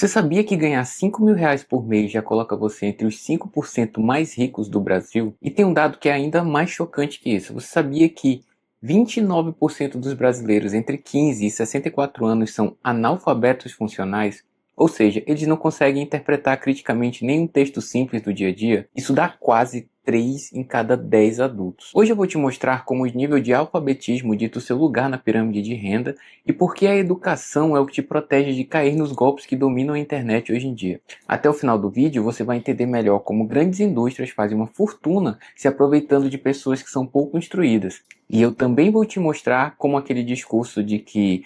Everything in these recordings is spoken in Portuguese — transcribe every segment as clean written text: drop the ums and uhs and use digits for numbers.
Você sabia que ganhar R$ 5.000 por mês já coloca você entre os 5% mais ricos do Brasil? E tem um dado que é ainda mais chocante que isso. Você sabia que 29% dos brasileiros entre 15 e 64 anos são analfabetos funcionais? Ou seja, eles não conseguem interpretar criticamente nenhum texto simples do dia a dia? Isso dá quase 3 em cada 10 adultos. Hoje eu vou te mostrar como o nível de alfabetismo dita o seu lugar na pirâmide de renda e por que a educação é o que te protege de cair nos golpes que dominam a internet hoje em dia. Até o final do vídeo você vai entender melhor como grandes indústrias fazem uma fortuna se aproveitando de pessoas que são pouco instruídas. E eu também vou te mostrar como aquele discurso de que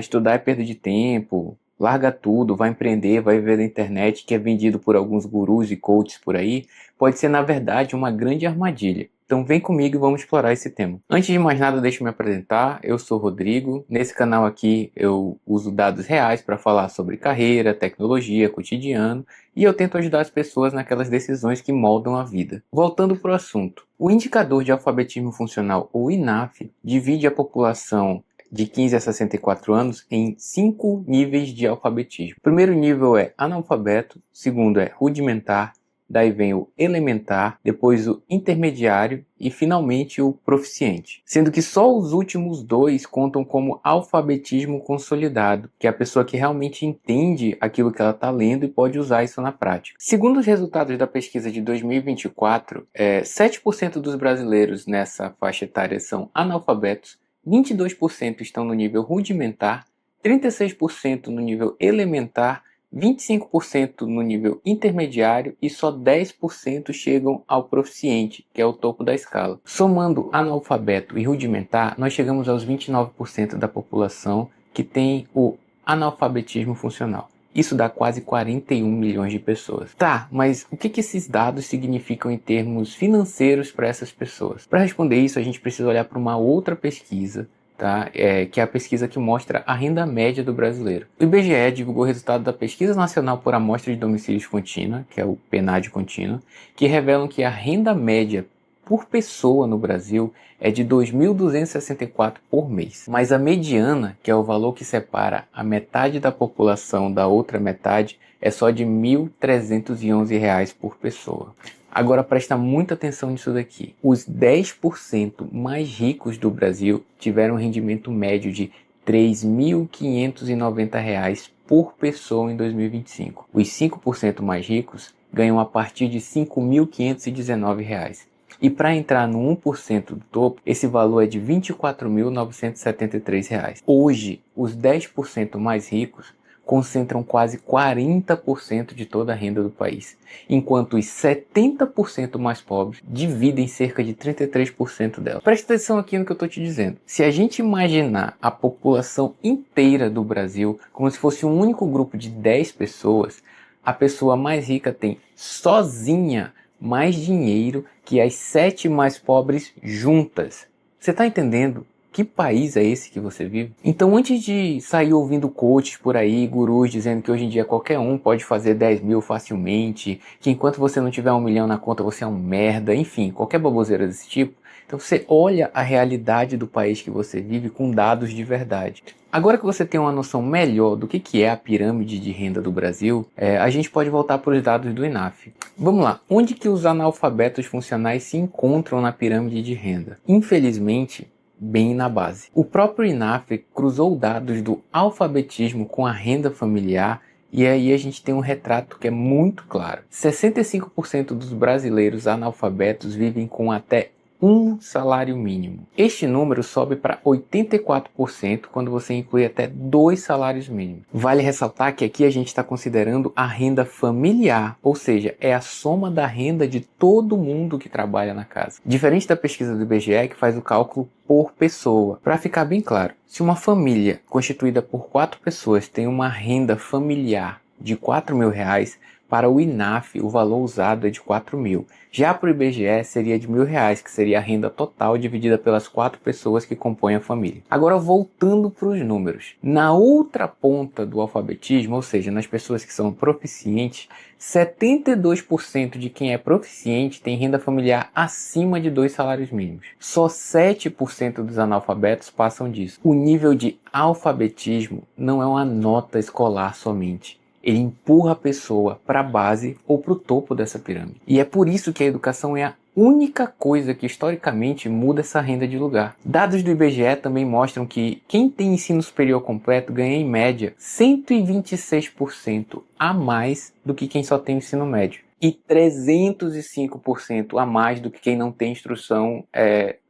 estudar é perda de tempo, larga tudo, vai empreender, vai viver da internet, que é vendido por alguns gurus e coaches por aí, pode ser na verdade uma grande armadilha. Então vem comigo e vamos explorar esse tema. Antes de mais nada, deixa eu me apresentar. Eu sou o Rodrigo. Nesse canal aqui eu uso dados reais para falar sobre carreira, tecnologia, cotidiano e eu tento ajudar as pessoas naquelas decisões que moldam a vida. Voltando para o assunto. O indicador de alfabetismo funcional, ou INAF, divide a população de 15 a 64 anos em 5 níveis de alfabetismo. O primeiro nível é analfabeto, o segundo é rudimentar, daí vem o elementar, depois o intermediário e finalmente o proficiente. Sendo que só os últimos dois contam como alfabetismo consolidado, que é a pessoa que realmente entende aquilo que ela está lendo e pode usar isso na prática. Segundo os resultados da pesquisa de 2024, 7% dos brasileiros nessa faixa etária são analfabetos, 22% estão no nível rudimentar, 36% no nível elementar, 25% no nível intermediário e só 10% chegam ao proficiente, que é o topo da escala. Somando analfabeto e rudimentar, nós chegamos aos 29% da população que tem o analfabetismo funcional. Isso dá quase 41 milhões de pessoas. Tá, mas o que esses dados significam em termos financeiros para essas pessoas? Para responder isso, a gente precisa olhar para uma outra pesquisa, tá? Que é a pesquisa que mostra a renda média do brasileiro. O IBGE divulgou o resultado da Pesquisa Nacional por Amostra de Domicílios Contínua, que é o PNAD contínuo, que revelam que a renda média por pessoa no Brasil é de R$ 2.264 por mês. Mas a mediana, que é o valor que separa a metade da população da outra metade, é só de R$ 1.311 por pessoa. Agora presta muita atenção nisso daqui. Os 10% mais ricos do Brasil tiveram um rendimento médio de R$ 3.590 por pessoa em 2025. Os 5% mais ricos ganham a partir de R$ 5.519. E para entrar no 1% do topo, esse valor é de R$ 24.973. Hoje, os 10% mais ricos concentram quase 40% de toda a renda do país, enquanto os 70% mais pobres dividem cerca de 33% dela. Presta atenção aqui no que eu estou te dizendo. Se a gente imaginar a população inteira do Brasil como se fosse um único grupo de 10 pessoas, a pessoa mais rica tem sozinha mais dinheiro que as 7 mais pobres juntas. Você está entendendo? Que país é esse que você vive? Então, antes de sair ouvindo coaches por aí, gurus dizendo que hoje em dia qualquer um pode fazer 10 mil facilmente, que enquanto você não tiver 1 milhão na conta você é um merda, enfim, qualquer baboseira desse tipo, então você olha a realidade do país que você vive com dados de verdade. Agora que você tem uma noção melhor do que é a pirâmide de renda do Brasil, a gente pode voltar para os dados do INAF. Vamos lá, onde que os analfabetos funcionais se encontram na pirâmide de renda? Infelizmente, bem na base. O próprio INAF cruzou dados do alfabetismo com a renda familiar e aí a gente tem um retrato que é muito claro. 65% dos brasileiros analfabetos vivem com até um salário mínimo. Este número sobe para 84% quando você inclui até 2 salários mínimos. Vale ressaltar que aqui a gente está considerando a renda familiar, ou seja, é a soma da renda de todo mundo que trabalha na casa. Diferente da pesquisa do IBGE, que faz o cálculo por pessoa. Para ficar bem claro, se uma família constituída por 4 pessoas tem uma renda familiar de R$ 4.000, para o INAF, o valor usado é de 4 mil. Já para o IBGE, seria de R$ 1.000, que seria a renda total dividida pelas 4 pessoas que compõem a família. Agora, voltando para os números. Na outra ponta do alfabetismo, ou seja, nas pessoas que são proficientes, 72% de quem é proficiente tem renda familiar acima de 2 salários mínimos. Só 7% dos analfabetos passam disso. O nível de alfabetismo não é uma nota escolar somente. Ele empurra a pessoa para a base ou para o topo dessa pirâmide. E é por isso que a educação é a única coisa que historicamente muda essa renda de lugar. Dados do IBGE também mostram que quem tem ensino superior completo ganha em média 126% a mais do que quem só tem ensino médio. E 305% a mais do que quem não tem instrução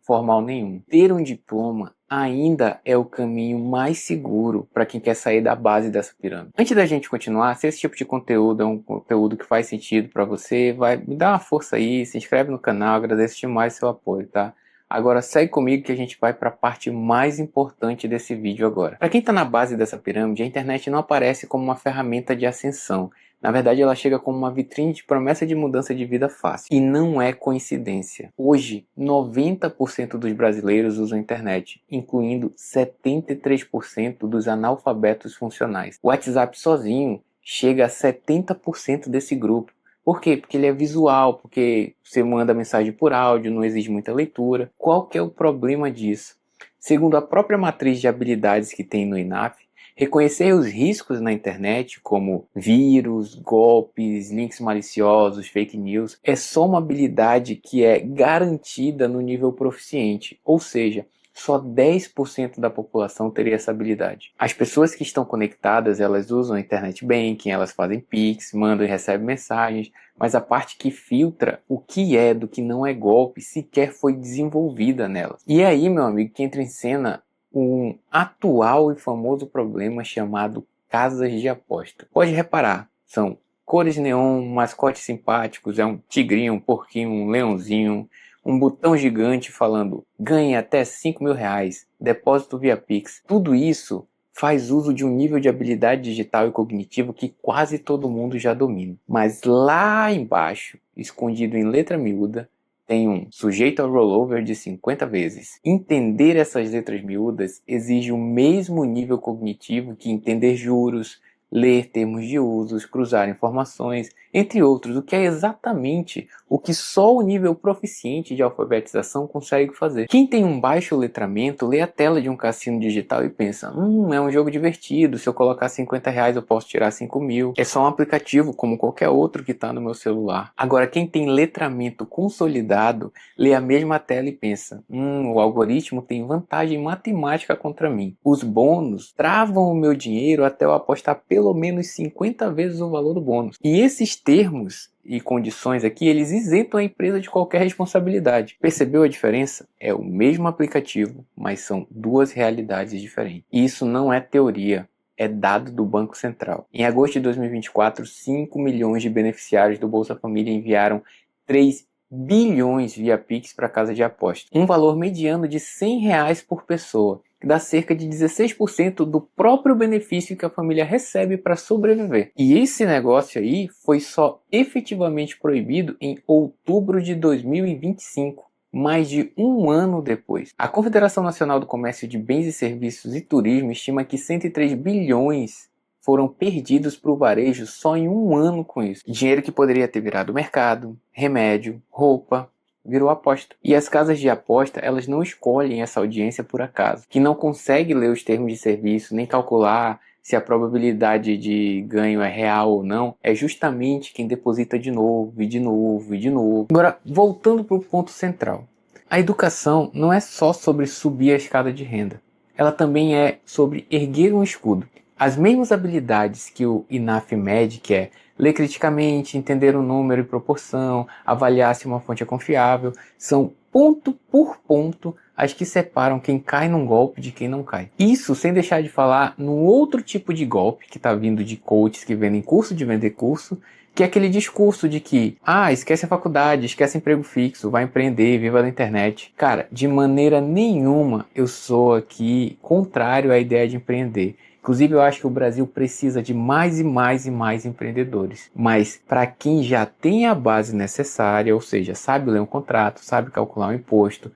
formal nenhum. Ter um diploma ainda é o caminho mais seguro para quem quer sair da base dessa pirâmide. Antes da gente continuar, se esse tipo de conteúdo é um conteúdo que faz sentido para você, vai me dar uma força aí, se inscreve no canal, agradeço demais seu apoio, tá? Agora segue comigo que a gente vai para a parte mais importante desse vídeo agora. Para quem está na base dessa pirâmide, a internet não aparece como uma ferramenta de ascensão. Na verdade, ela chega como uma vitrine de promessa de mudança de vida fácil. E não é coincidência. Hoje, 90% dos brasileiros usam a internet, incluindo 73% dos analfabetos funcionais. O WhatsApp sozinho chega a 70% desse grupo. Por quê? Porque ele é visual, porque você manda mensagem por áudio, não exige muita leitura. Qual que é o problema disso? Segundo a própria matriz de habilidades que tem no INAF, reconhecer os riscos na internet, como vírus, golpes, links maliciosos, fake news, é só uma habilidade que é garantida no nível proficiente, ou seja, só 10% da população teria essa habilidade. As pessoas que estão conectadas, elas usam a internet banking, elas fazem Pix, mandam e recebem mensagens, mas a parte que filtra o que é do que não é golpe sequer foi desenvolvida nela. E é aí, meu amigo, que entra em cena um atual e famoso problema chamado casas de aposta. Pode reparar, são cores neon, mascotes simpáticos, é um tigrinho, um porquinho, um leãozinho, um botão gigante falando ganhe até 5 mil reais, depósito via Pix. Tudo isso faz uso de um nível de habilidade digital e cognitivo que quase todo mundo já domina. Mas lá embaixo, escondido em letra miúda, tem um sujeito ao rollover de 50 vezes. Entender essas letras miúdas exige o mesmo nível cognitivo que entender juros, ler termos de usos, cruzar informações, entre outros, o que é exatamente o que só o nível proficiente de alfabetização consegue fazer. Quem tem um baixo letramento lê a tela de um cassino digital e pensa, é um jogo divertido, se eu colocar 50 reais eu posso tirar 5 mil, é só um aplicativo como qualquer outro que está no meu celular. Agora, quem tem letramento consolidado lê a mesma tela e pensa, o algoritmo tem vantagem matemática contra mim. Os bônus travam o meu dinheiro até eu apostar pelo menos 50 vezes o valor do bônus. E esses termos e condições aqui, eles isentam a empresa de qualquer responsabilidade. Percebeu a diferença? É o mesmo aplicativo, mas são duas realidades diferentes. E isso não é teoria, é dado do Banco Central. Em agosto de 2024, 5 milhões de beneficiários do Bolsa Família enviaram 3 bilhões via Pix para casa de aposta. Um valor mediano de R$ 100 por pessoa, que dá cerca de 16% do próprio benefício que a família recebe para sobreviver. E esse negócio aí foi só efetivamente proibido em outubro de 2025. Mais de um ano depois. A Confederação Nacional do Comércio de Bens e Serviços e Turismo estima que 103 bilhões foram perdidos para o varejo só em um ano com isso. Dinheiro que poderia ter virado mercado, remédio, roupa, virou aposta. E as casas de aposta, elas não escolhem essa audiência por acaso. Que não consegue ler os termos de serviço, nem calcular se a probabilidade de ganho é real ou não, é justamente quem deposita de novo, e de novo, e de novo. Agora, voltando para o ponto central. A educação não é só sobre subir a escada de renda. Ela também é sobre erguer um escudo. As mesmas habilidades que o INAF mede, que é ler criticamente, entender o número e proporção, avaliar se uma fonte é confiável, são ponto por ponto as que separam quem cai num golpe de quem não cai. Isso sem deixar de falar no outro tipo de golpe que está vindo de coaches que vendem curso de vender curso, que é aquele discurso de que, esquece a faculdade, esquece emprego fixo, vai empreender, viva da internet. Cara, de maneira nenhuma eu sou aqui contrário à ideia de empreender. Inclusive, eu acho que o Brasil precisa de mais e mais e mais empreendedores. Mas para quem já tem a base necessária, ou seja, sabe ler um contrato, sabe calcular um imposto,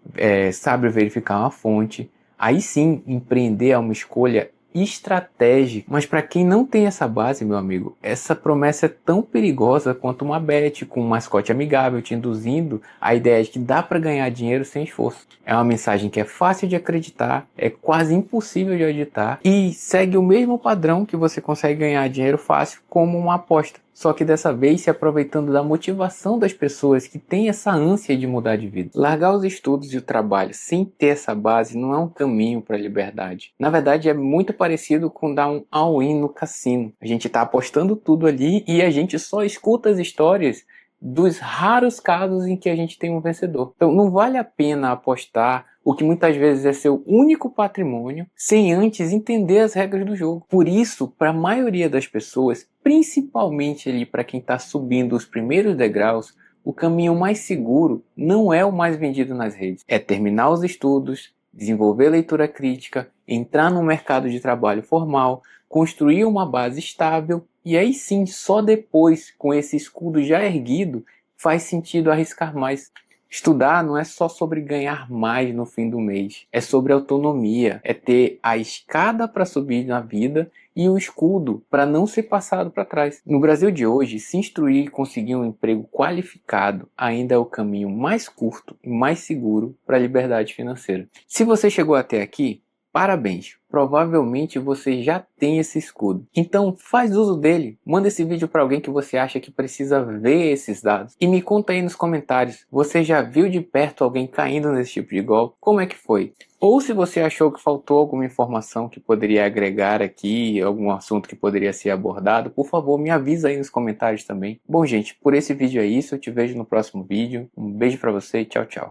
sabe verificar uma fonte, aí sim, empreender é uma escolha estratégica. Mas para quem não tem essa base, meu amigo, essa promessa é tão perigosa quanto uma bet com um mascote amigável te induzindo a ideia de que dá para ganhar dinheiro sem esforço. É uma mensagem que é fácil de acreditar, é quase impossível de editar e segue o mesmo padrão que você consegue ganhar dinheiro fácil como uma aposta. Só que dessa vez se aproveitando da motivação das pessoas que têm essa ânsia de mudar de vida. Largar os estudos e o trabalho sem ter essa base não é um caminho para a liberdade. Na verdade é muito parecido com dar um all-in no cassino. A gente está apostando tudo ali e a gente só escuta as histórias dos raros casos em que a gente tem um vencedor. Então não vale a pena apostar o que muitas vezes é seu único patrimônio, sem antes entender as regras do jogo. Por isso, para a maioria das pessoas, principalmente ali para quem está subindo os primeiros degraus, o caminho mais seguro não é o mais vendido nas redes. É terminar os estudos, desenvolver leitura crítica, entrar no mercado de trabalho formal, construir uma base estável e aí sim, só depois, com esse escudo já erguido, faz sentido arriscar mais. Estudar não é só sobre ganhar mais no fim do mês, é sobre autonomia, é ter a escada para subir na vida e o escudo para não ser passado para trás. No Brasil de hoje, se instruir e conseguir um emprego qualificado ainda é o caminho mais curto e mais seguro para a liberdade financeira. Se você chegou até aqui, parabéns! Provavelmente você já tem esse escudo. Então faz uso dele, manda esse vídeo para alguém que você acha que precisa ver esses dados. E me conta aí nos comentários, você já viu de perto alguém caindo nesse tipo de golpe? Como é que foi? Ou se você achou que faltou alguma informação que poderia agregar aqui, algum assunto que poderia ser abordado, por favor me avisa aí nos comentários também. Bom gente, por esse vídeo é isso, eu te vejo no próximo vídeo. Um beijo para você e tchau, tchau.